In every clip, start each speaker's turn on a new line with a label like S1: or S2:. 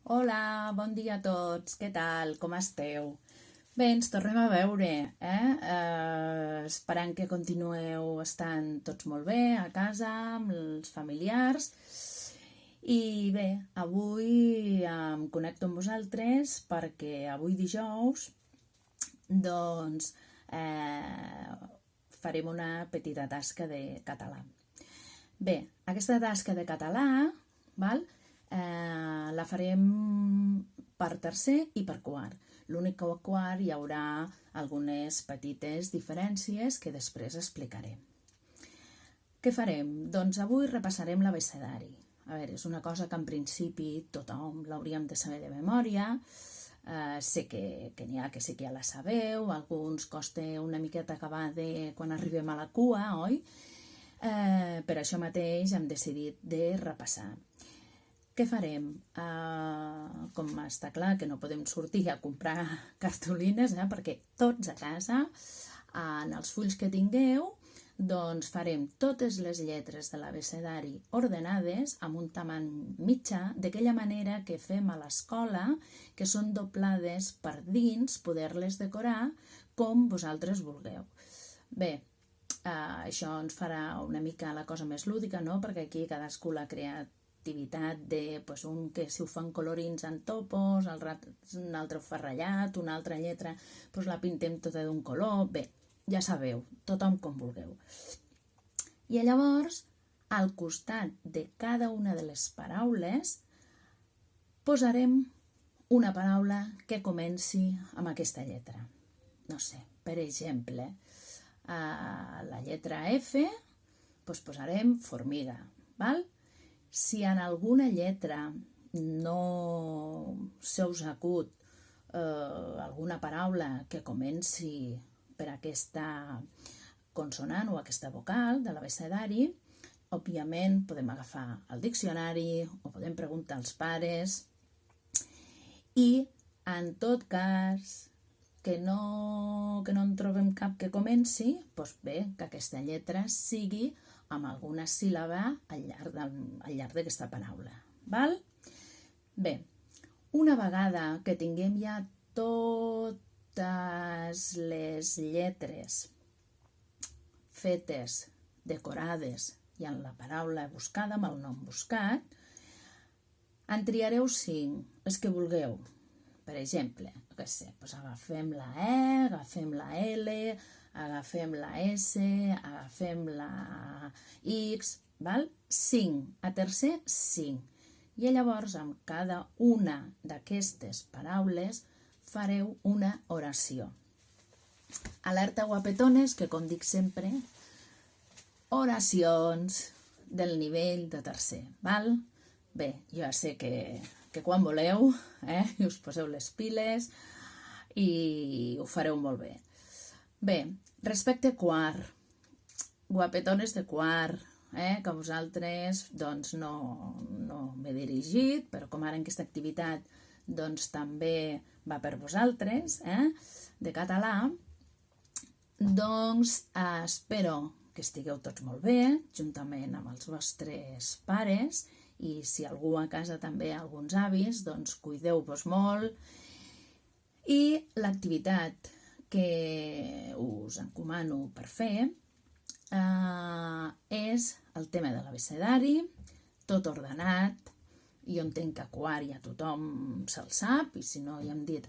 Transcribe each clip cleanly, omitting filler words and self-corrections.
S1: Hola, bon dia a tots, què tal, com esteu? Bé, ens tornem a veure, esperant que continueu estant tots molt bé a casa, amb els familiars. I bé, avui em connecto amb vosaltres perquè avui dijous, doncs, farem una petita tasca de català. Bé, aquesta tasca de català, val? La farem per tercer i per quart. L'únic que a quart hi haurà algunes petites diferències que després explicaré. Què farem? Doncs avui repassarem l'abecedari. A veure, és una cosa que en principi tothom l'hauríem de saber de memòria. Sé que n'hi ha que sí que ja la sabeu, alguns costa una miqueta acabar de quan arribem a la cua, oi? Per això mateix hem decidit de repassar. Què farem? Com està clar que no podem sortir a comprar cartolines, perquè tots a casa, en els fulls que tingueu, doncs farem totes les lletres de l'abecedari ordenades amb un tamany mitjà, d'aquella manera que fem a l'escola, que són doblades per dins, poder-les decorar com vosaltres vulgueu. Bé, això ens farà una mica la cosa més lúdica, no? Perquè aquí cadascú la creativitat de un que si ho fan colorins en topos, un altre ho fa ratllat, una altra lletra la pintem tota d'un color. Bé, ja sabeu, tothom com vulgueu. I llavors, al costat de cada una de les paraules, posarem una paraula que comenci amb aquesta lletra. No sé, per exemple, a la lletra F posarem formiga, val? Si en alguna lletra no se us acut alguna paraula que comenci per aquesta consonant o aquesta vocal de l'abecedari, òbviament podem agafar el diccionari o podem preguntar als pares i en tot cas que no en trobem cap que comenci, doncs bé, que aquesta lletra sigui amb alguna síl·laba al llarg d'aquesta paraula. Val? Bé, una vegada que tinguem ja totes les lletres fetes, decorades i en la paraula buscada, amb el nom buscat, en triareu 5, les que vulgueu. Per exemple, agafem la E, agafem la L, agafem la S, agafem la X, val? 5, a tercer 5. I llavors amb cada una d'aquestes paraules fareu una oració. Alerta guapetones, que com dic sempre, oracions del nivell de tercer, val? Bé, jo ja sé que quan voleu i us poseu les piles i ho fareu molt bé. Bé, respecte a quart, guapetones de quart, que vosaltres doncs no m'he dirigit, però com ara en aquesta activitat doncs també va per vosaltres, de català, doncs espero que estigueu tots molt bé, juntament amb els vostres pares, i si algú a casa també, alguns avis, doncs cuideu-vos molt. I l'activitat que us encomano per fer és el tema de l'abecedari, tot ordenat. Jo entenc que a quart ja tothom se'l sap, i si no ja hem dit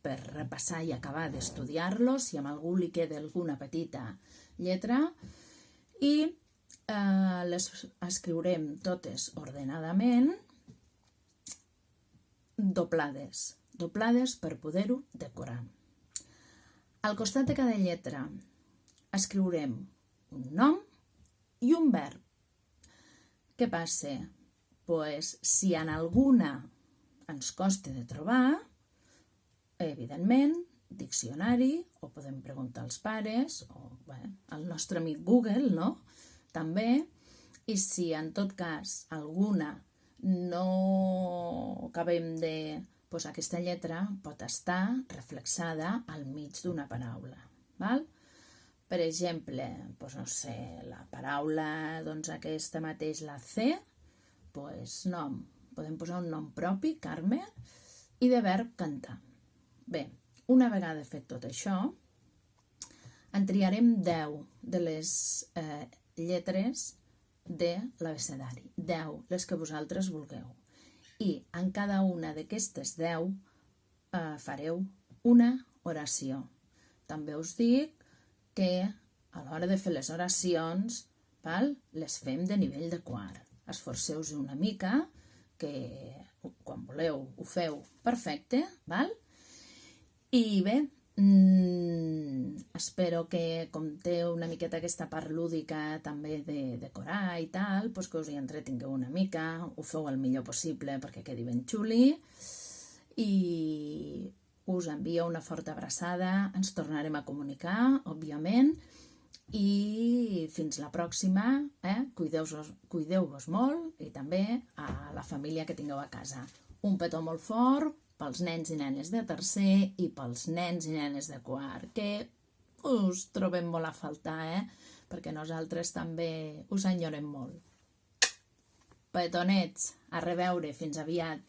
S1: per repassar i acabar d'estudiar-lo, si a algú li queda alguna petita lletra, i les escriurem totes ordenadament, doblades per poder-ho decorar. Al costat de cada lletra escriurem un nom i un verb. Què passa? Si en alguna ens costa de trobar, evidentment, diccionari, o podem preguntar als pares, o al nostre amic Google, no? També, i si en tot cas alguna no acabem de... aquesta lletra pot estar reflexada al mig d'una paraula, val? Per exemple, no sé, la paraula, aquesta mateix, la C, nom, podem posar un nom propi, Carme, i de verb cantar. Bé, una vegada fet tot això, en triarem 10 de les lletres de l'abecedari. 10, les que vosaltres vulgueu. I en cada una d'aquestes 10 fareu una oració. També us dic que a l'hora de fer les oracions, les fem de nivell de quart. Esforceu-vos una mica, que quan voleu ho feu perfecte, I bé, espero que, com té una miqueta aquesta part lúdica també de decorar i tal, que us hi entretingueu una mica, ho feu el millor possible perquè quedi ben xuli, i us envio una forta abraçada, ens tornarem a comunicar, òbviament, i fins la pròxima, cuideu-vos molt i també a la família que tingueu a casa. Un petó molt fort pels nens i nenes de tercer i pels nens i nenes de quart, que us trobem molt a faltar, perquè nosaltres també us enyorem molt. Petonets, a reveure, fins aviat.